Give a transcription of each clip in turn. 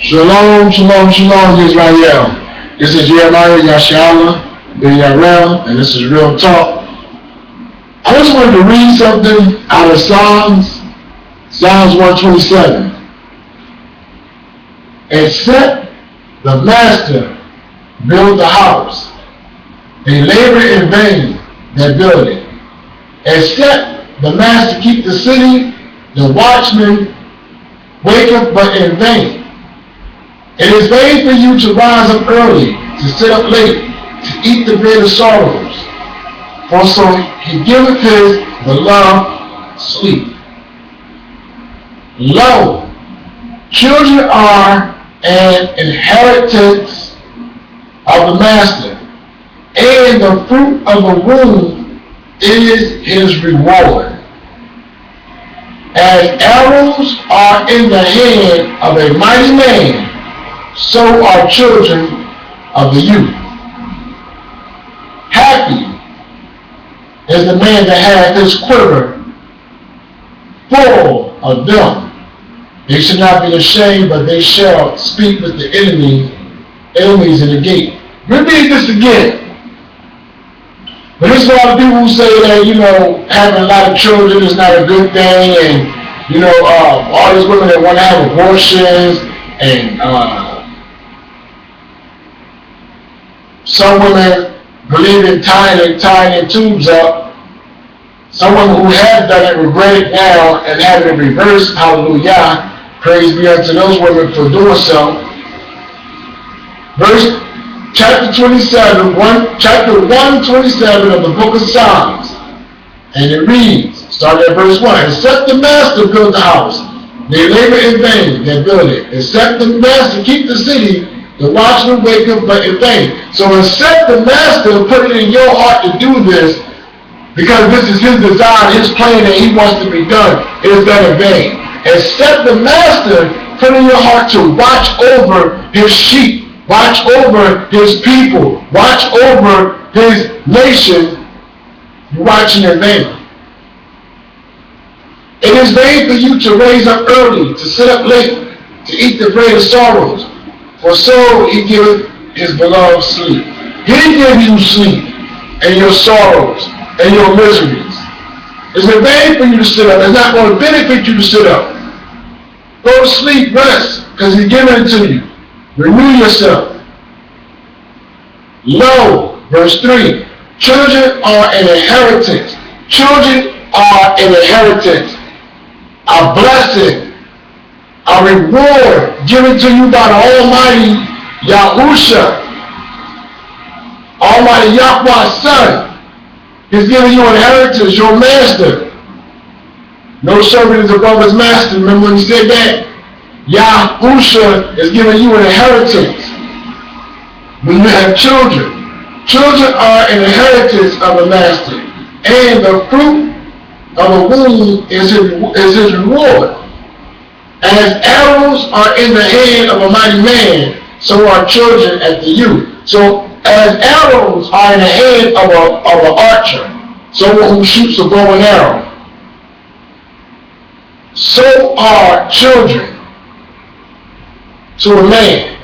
Shalom, shalom, shalom, Israel. This is Yermiyah, YOSHSHAALIA, Benyahrael, and this is Real Talk. I just wanted to read something out of Psalms 127. Except the master build the house, they labor in vain that build it. Except the master keep the city, the watchman waketh but in vain. It is vain for you to rise up early, to sit up late, to eat the bread of sorrows. For so he giveth his beloved sleep. Lo, children are an inheritance of the master, and the fruit of the womb is his reward. As arrows are in the hand of a mighty man, so are children of the youth. Happy is the man that hath his quiver full of them. They shall not be ashamed, but they shall speak with the enemies in the gate. Repeat this again. But there's a lot of people who say that, having a lot of children is not a good thing, and, all these women that want to have abortions, and, some women believe in tying their tubes up. Some women who have done it regret it now and have it reversed. Hallelujah. Praise be unto those women for doing so. Chapter 127 of the book of Psalms. And it reads, starting at verse 1. Except the master build the house, they labor in vain that build it. Except the master keep the city, the watchman wake up but in vain. So except the master put it in your heart to do this, because this is his desire, his plan that he wants to be done, it is done in vain. Except the master put in your heart to watch over his sheep, watch over his people, watch over his nation, you're watching in vain. It is vain for you to raise up early, to sit up late, to eat the bread of sorrows. For so he giveth his beloved sleep. He give you sleep and your sorrows and your miseries. It's in vain for you to sit up. It's not going to benefit you to sit up. Go to sleep, rest, because he's giving it to you. Renew yourself. Lo, verse 3, children are an inheritance. Children are an inheritance, a blessing, a reward given to you by the Almighty Yahusha, Almighty Yahweh's Son. He's giving you an inheritance, your master. No servant is above his master. Remember when he said that? Yahusha is giving you an inheritance. When you have children, children are an inheritance of the master, and the fruit of the womb is his reward. As arrows are in the hand of a mighty man, so are children at the youth. So as arrows are in the hand of an archer, someone who shoots a bow and arrow, so are children to a man.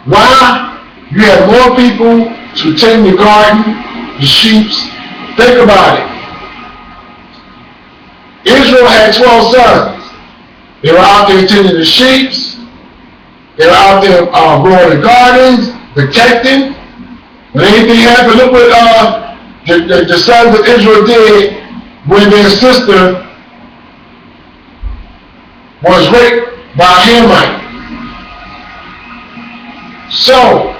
Why? You have more people to tend the garden, the sheep. Think about it. Israel had 12 sons. They were out there tending the sheep. They were out there growing the gardens, protecting. When anything happened, look what the sons of Israel did when their sister was raped by a Hamite. So,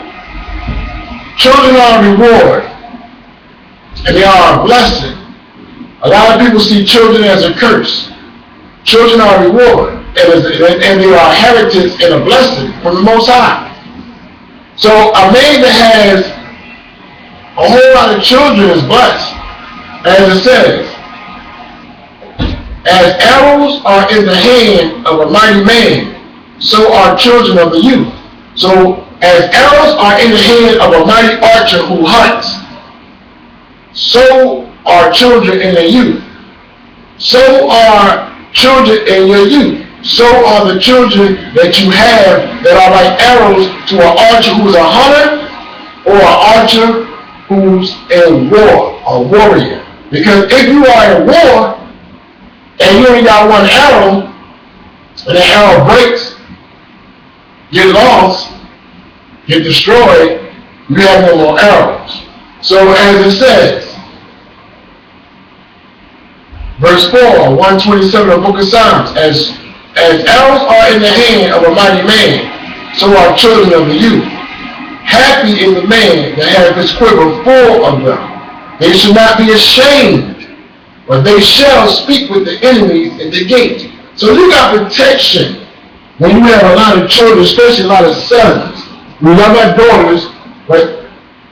children are a reward, and they are a blessing. A lot of people see children as a curse. Children are a reward, and they are a heritage and a blessing from the Most High. So a man that has a whole lot of children is blessed. As it says, as arrows are in the hand of a mighty man, so are children of the youth. So as arrows are in the hand of a mighty archer who hunts, so are children in the youth. So are children in your youth. so are the children that you have that are like arrows to an archer who's a hunter or an archer who's in war, a warrior. Because if you are in war and you only got one arrow and the arrow breaks, get lost, get destroyed, you have no more arrows. So as it says, verse 4, 127 of the book of Psalms, as arrows are in the hand of a mighty man, so are children of the youth. Happy is the man that has his quiver full of them. They shall not be ashamed, but they shall speak with the enemies in the gate. So you got protection when you have a lot of children, especially a lot of sons. We love our daughters, but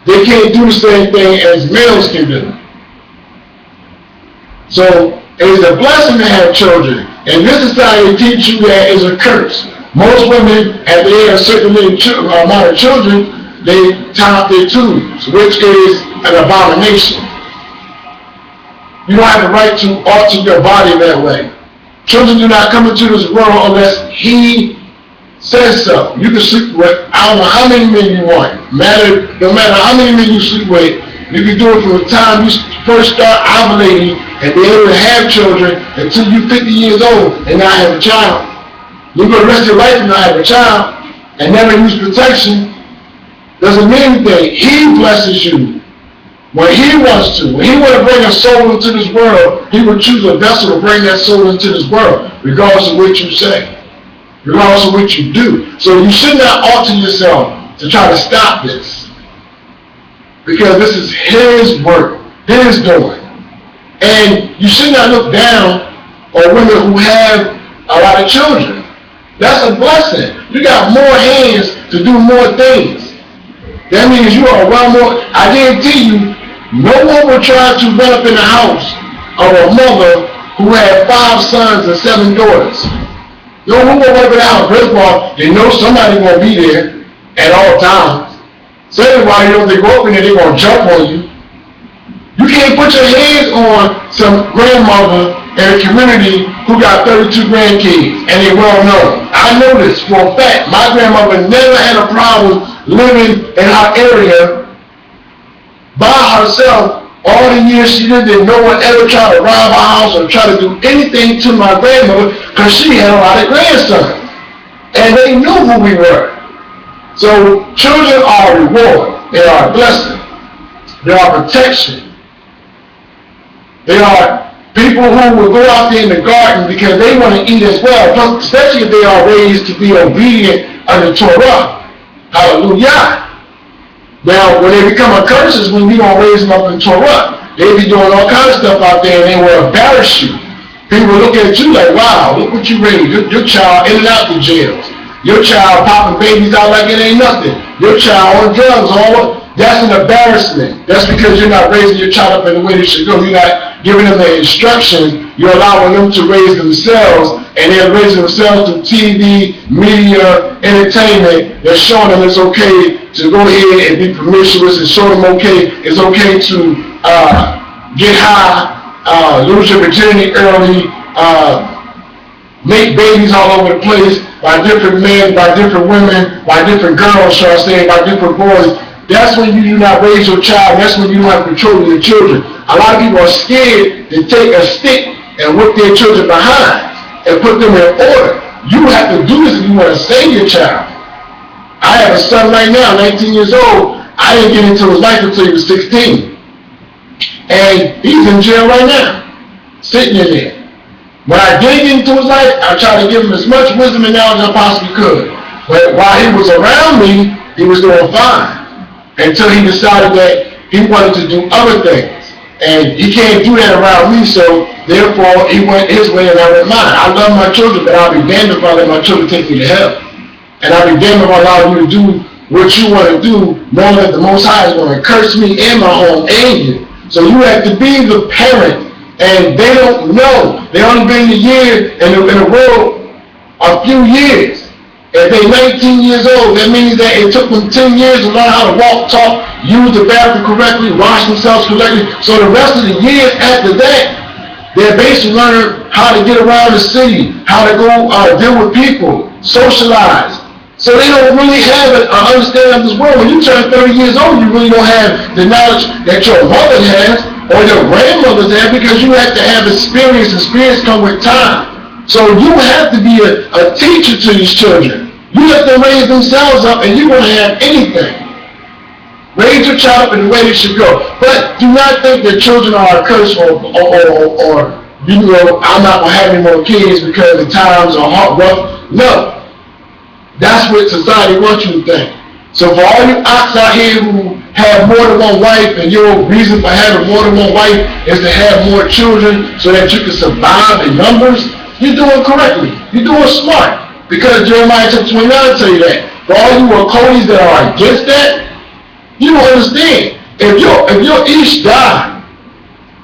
they can't do the same thing as males can do. So it's a blessing to have children. And this society teach you that is a curse. Most women, after they have a certain amount of children, they tie up their tubes, which is an abomination. You don't have the right to alter your body that way. Children do not come into this world unless he says so. You can sleep with, I don't know how many men you want. No matter how many men you sleep with, you can do it from the time you first start ovulating and be able to have children until you're 50 years old and not have a child. You go the rest of your life and not have a child and never use protection. Doesn't mean anything. He blesses you when he wants to. When he wants to bring a soul into this world, he will choose a vessel to bring that soul into this world, regardless of what you say, regardless of what you do. So you should not alter yourself to try to stop this, because this is his work, his doing. And you should not look down on women who have a lot of children. That's a blessing. You got more hands to do more things. That means you are around more. I guarantee you, no one will try to run up in the house of a mother who had 5 sons and 7 daughters. No one will run up in the house. First of all, they know somebody will be there at all times. Second of all, you know, if they go up in there, they're going to jump on you. You can't put your hands on some grandmother in a community who got 32 grandkids and they're well known. I know this for a fact. My grandmother never had a problem living in her area by herself. All the years she lived there, no one ever tried to rob her house or try to do anything to my grandmother because she had a lot of grandsons. And they knew who we were. So children are a reward. They are a blessing. They are protection. They are people who will go out there in the garden because they want to eat as well, plus, especially if they are raised to be obedient under Torah. Hallelujah. Now, when they become a curse is when you don't raise them up in Torah. They be doing all kinds of stuff out there and they will embarrass you. People look at you like, wow, look what you raised. Your child in and out the jails. Your child popping babies out like it ain't nothing. Your child on drugs, that's an embarrassment. That's because you're not raising your child up in the way they should go. You're not giving them the instruction. You're allowing them to raise themselves, and they're raising themselves through TV, media, entertainment. They're showing them it's okay to go ahead and be promiscuous, and show them it's okay to get high, lose your virginity early, make babies all over the place by different men, by different women, by different girls, shall I say, by different boys. That's when you do not raise your child. That's when you don't have control of your children. A lot of people are scared to take a stick and whip their children behind and put them in order. You have to do this if you want to save your child. I have a son right now, 19 years old. I didn't get into his life until he was 16. And he's in jail right now, sitting in there. When I did get into his life, I tried to give him as much wisdom and knowledge as I possibly could. But while he was around me, he was doing fine. Until he decided that he wanted to do other things. And he can't do that around me, so therefore he went his way and I went mine. I love my children, but I'll be damned if I let my children take me to hell. And I'll be damned if I allow you to do what you want to do, knowing that the Most High is going to curse me and my home and you. So you have to be the parent, and they don't know. They only been in the year in the world a few years. If they're 19 years old, that means that it took them 10 years to learn how to walk, talk, use the bathroom correctly, wash themselves correctly. So the rest of the years after that, They're basically learning how to get around the city, how to go deal with people, socialize. So they don't really have an understanding of this world. When you turn 30 years old, you really don't have the knowledge that your mother has or your grandmothers have, because you have to have experience. Experience comes with time. So you have to be a teacher to these children. You let them raise themselves up, and you're going to have anything. Raise your child up in the way they should go. But do not think that children are a curse or you know, I'm not going to have any more kids because the times are hard, rough. No. That's what society wants you to think. So for all you ox out here who have more than one wife, and your reason for having more than one wife is to have more children so that you can survive in numbers, you're doing correctly. You're doing smart. Because Jeremiah chapter 29 tell you that. For all you Waconis that are against that, you don't understand. If your Ish died,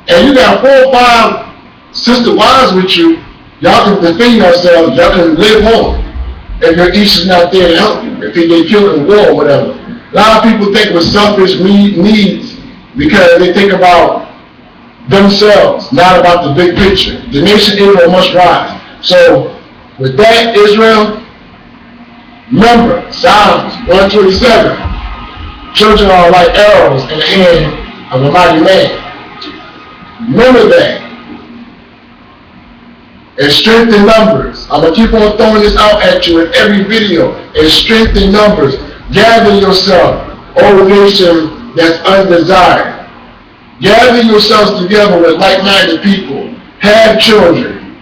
and you got 4 or 5 sister wives with you, y'all can defend yourselves, y'all can live on. If your Ish is not there to help you, if they get killed in war or whatever. A lot of people think with selfish needs because they think about themselves, not about the big picture. The nation Israel must rise. So, with that, Israel, remember, Psalms 127. Children are like arrows in the hand of a mighty man. Remember that. And strength in numbers. I'm going to keep on throwing this out at you in every video. And strength in numbers. Gather yourself, O nation that's undesired. Gather yourselves together with like-minded people. Have children.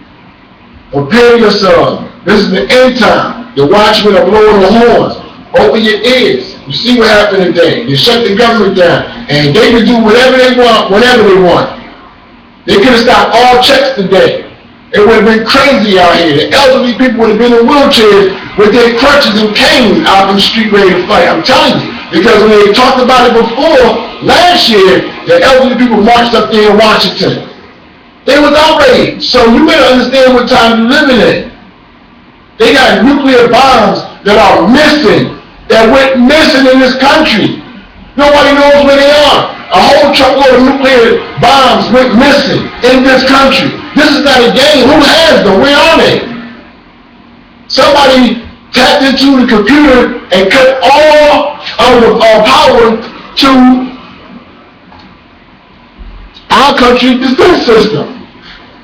Prepare yourselves. This is the end time. The watchmen are blowing the horns. Open your ears. You see what happened today. They shut the government down. And they can do whatever they want, whenever they want. They could have stopped all checks today. It would have been crazy out here. The elderly people would have been in wheelchairs with their crutches and canes out in the street ready to fight. I'm telling you. Because when they talked about it before, last year, the elderly people marched up there in Washington. They was outraged. So you better understand what time you're living in. They got nuclear bombs that are missing, that went missing in this country. Nobody knows where they are. A whole truckload of nuclear bombs went missing in this country. This is not a game. Who has them? Where are they? Somebody tapped into the computer and cut all of the power to our country's defense system.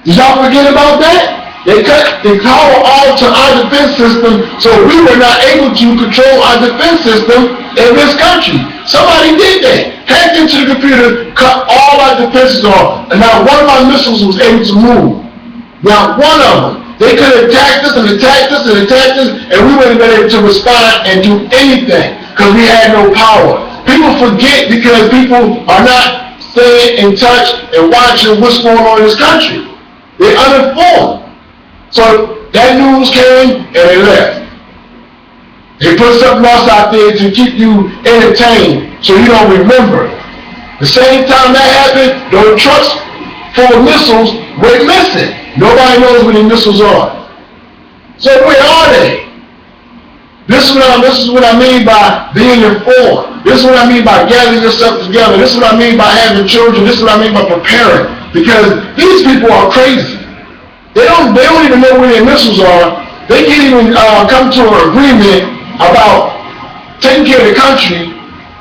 Did y'all forget about that? They cut the power off to our defense system, so we were not able to control our defense system in this country. Somebody did that. Hacked into the computer, cut all our defenses off, and not one of our missiles was able to move. Not one of them. They could have attacked us and attacked us and attacked us, and we wouldn't have been able to respond and do anything because we had no power. People forget because people are not staying in touch and watching what's going on in this country. They're uninformed. So that news came and they left. They put something else out there to keep you entertained so you don't remember. The same time that happened, those trucks full of missiles went missing. Nobody knows where the missiles are. So where are they? This is what I mean by being informed. This is what I mean by gathering yourself together. This is what I mean by having children. This is what I mean by preparing. Because these people are crazy. They don't even know where their missiles are. They can't even come to an agreement about taking care of the country,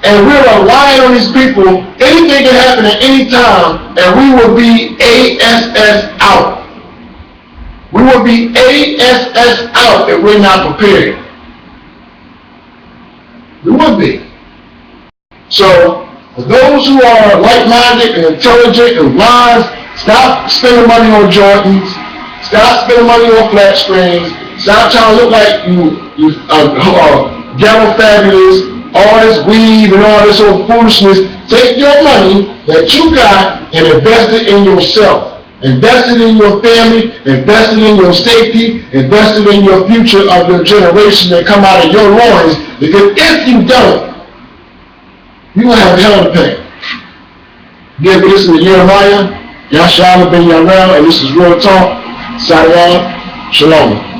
and we're relying on these people. Anything can happen at any time, and we will be ASS out. We will be ASS out if we're not prepared. We would be. So, for those who are like-minded and intelligent and wise, stop spending money on Jordans. Stop spending money on flat screens. Stop trying to look like you ghetto fabulous, all this weed and all this old foolishness. Take your money that you got and invest it in yourself. Invest it in your family. Invest it in your safety. Invest it in your future of your generation that come out of your loins. Because if you don't, you're going to have hell to pay. Again, this is Yermiyah, YOSHSHAALIA, Benyahrael, and this is Real Talk. Shalom.